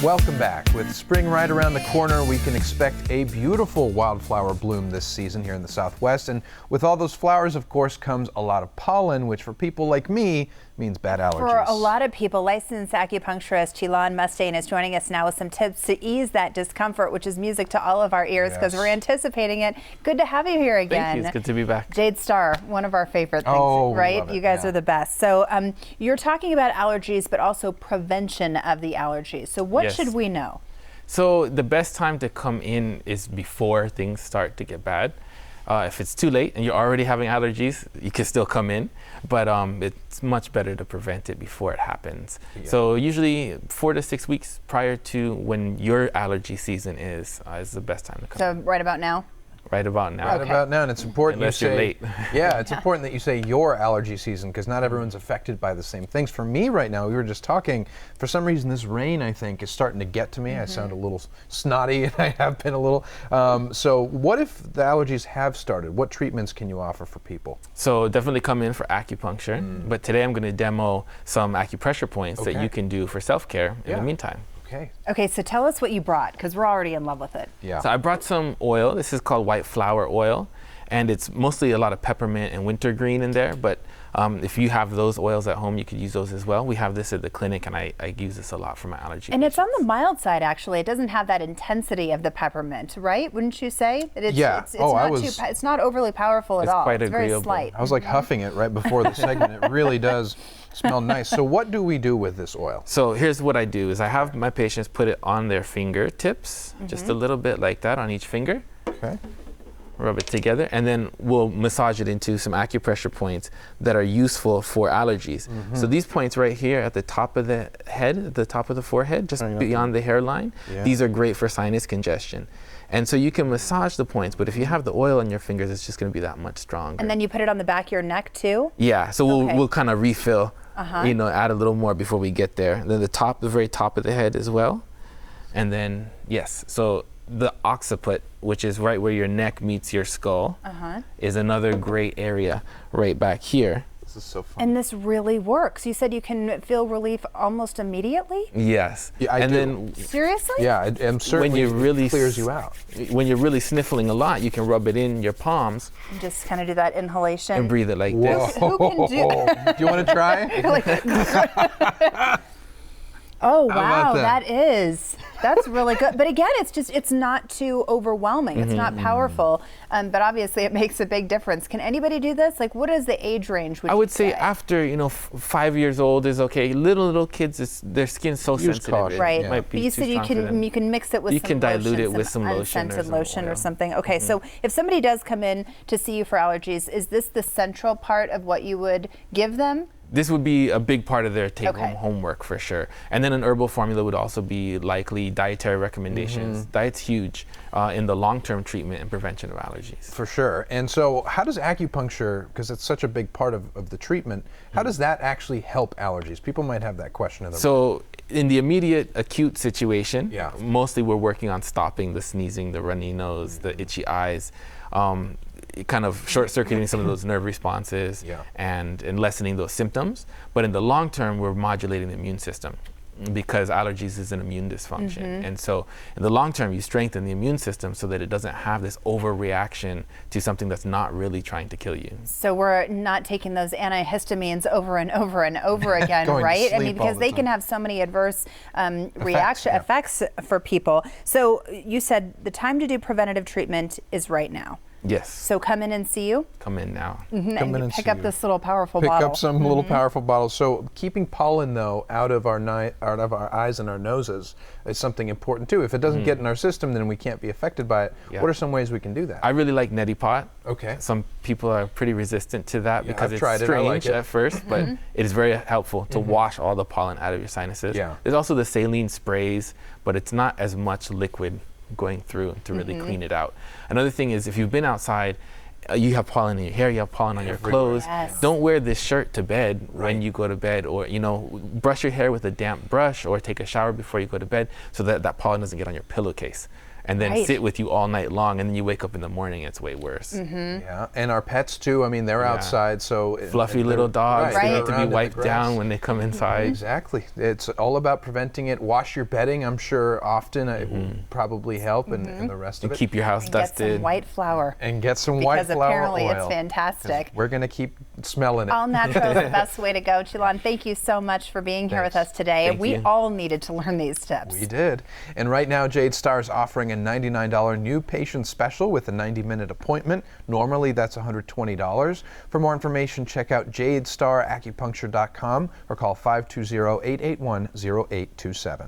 Welcome back. With spring right around the corner, we can expect a beautiful wildflower bloom this season here in the Southwest. And with all those flowers, of course, comes a lot of pollen, which for people like me means bad allergies. For a lot of people, licensed acupuncturist Chilan Mustain is joining us now with some tips to ease that discomfort, which is music to all of our ears because we're anticipating it. Good to have you here again. Thank you. It's good to be back. Jade Star, one of our favorite things, right? You guys are the best. So you're talking about allergies, but also prevention of the allergies. So what should we know? So the best time to come in is before things start to get bad. If it's too late and you're already having allergies, you can still come in, but it's much better to prevent it before it happens. Yeah. So usually 4 to 6 weeks prior to when your allergy season is the best time to come. So right about now? Right about now. Right about now, and it's important Unless you're late. Yeah, it's important that you say your allergy season because not everyone's affected by the same things. For me right now, we were just talking, for some reason this rain, I think, is starting to get to me. I sound a little snotty, and I have been a little. So what if the allergies have started? What treatments can you offer for people? So definitely come in for acupuncture, but today I'm going to demo some acupressure points that you can do for self-care in the meantime. Okay, so tell us what you brought, because we're already in love with it. Yeah. So I brought some oil. This is called white flower oil, and it's mostly a lot of peppermint and wintergreen in there, but if you have those oils at home, you could use those as well. We have this at the clinic, and I use this a lot for my allergy And patients. it's on the mild side, actually. It doesn't have that intensity of the peppermint, right? Wouldn't you say? It's not overly powerful at all. Quite it's agreeable. very slight. I was like huffing it right before the segment. It really does smell nice. So what do we do with this oil? So here's what I do is I have my patients put it on their fingertips, just a little bit like that on each finger. Okay. Rub it together, and then we'll massage it into some acupressure points that are useful for allergies. So these points right here at the top of the head, at the top of the forehead, just beyond the hairline, these are great for sinus congestion. And so you can massage the points, but if you have the oil on your fingers, it's just going to be that much stronger. And then you put it on the back of your neck too? Yeah, so we'll kind of refill, you know, add a little more before we get there. And then the very top of the head as well. And then, so the occiput, which is right where your neck meets your skull, is another great area right back here. This is so fun. And this really works. You said you can feel relief almost immediately? Yes. Yeah, I do. Then seriously? Yeah, I'm certain when you really clears you out. When you're really sniffling a lot, you can rub it in your palms. And just kind of do that inhalation. And breathe it like this. Who can do? Do you want to try? Oh wow, that's really good. But again, it's not too overwhelming. It's not powerful, but obviously it makes a big difference. Can anybody do this? Like, what is the age range? I would say after 5 years old is okay. Little kids, their skin's so sensitive. Right. It might be but you said you can mix it with you can dilute it with some lotion unscented lotion or something. Okay, so if somebody does come in to see you for allergies, is this the central part of what you would give them? This would be a big part of their take-home homework for sure. And then an herbal formula would also be likely dietary recommendations. Diet's huge in the long-term treatment and prevention of allergies. For sure. And so how does acupuncture, because it's such a big part of the treatment, how does that actually help allergies? People might have that question. So in the immediate acute situation, mostly we're working on stopping the sneezing, the runny nose, the itchy eyes, kind of short-circuiting some of those nerve responses and lessening those symptoms. But in the long term, we're modulating the immune system because allergies is an immune dysfunction. And so in the long term, you strengthen the immune system so that it doesn't have this overreaction to something that's not really trying to kill you. So we're not taking those antihistamines over and over and over again, right? I mean, because they can have so many adverse effects for people. So you said the time to do preventative treatment is right now. Yes. So come in and see you? Come in now. And you pick up this little powerful bottle. Pick up some little powerful bottles. So keeping pollen, though, out of our eyes and our noses is something important, too. If it doesn't get in our system, then we can't be affected by it. What are some ways we can do that? I really like neti pot. Okay. Some people are pretty resistant to that because it's strange at first, but it is very helpful to wash all the pollen out of your sinuses. There's also the saline sprays, but it's not as much liquid going through to really clean it out. Another thing is if you've been outside, you have pollen in your hair, you have pollen on your clothes. Don't wear this shirt to bed when you go to bed, or brush your hair with a damp brush or take a shower before you go to bed so that that pollen doesn't get on your pillowcase. and then sit with you all night long, and then you wake up in the morning, it's way worse. Yeah, and our pets too. I mean, they're outside, so fluffy little dogs. They need to be wiped down when they come inside. Exactly. It's all about preventing it. Wash your bedding. I'm sure often it will probably help, and the rest of it. Keep your house dusted. Get some white flour. And get some white flour because apparently oil. it's fantastic. We're going to keep smelling it. All natural is the best way to go. Chilan, thank you so much for being here with us today. We all needed to learn these tips. We did. And right now, Jade Star is offering a $99 new patient special with a 90-minute appointment. Normally, that's $120. For more information, check out jadestaracupuncture.com or call 520-881-0827.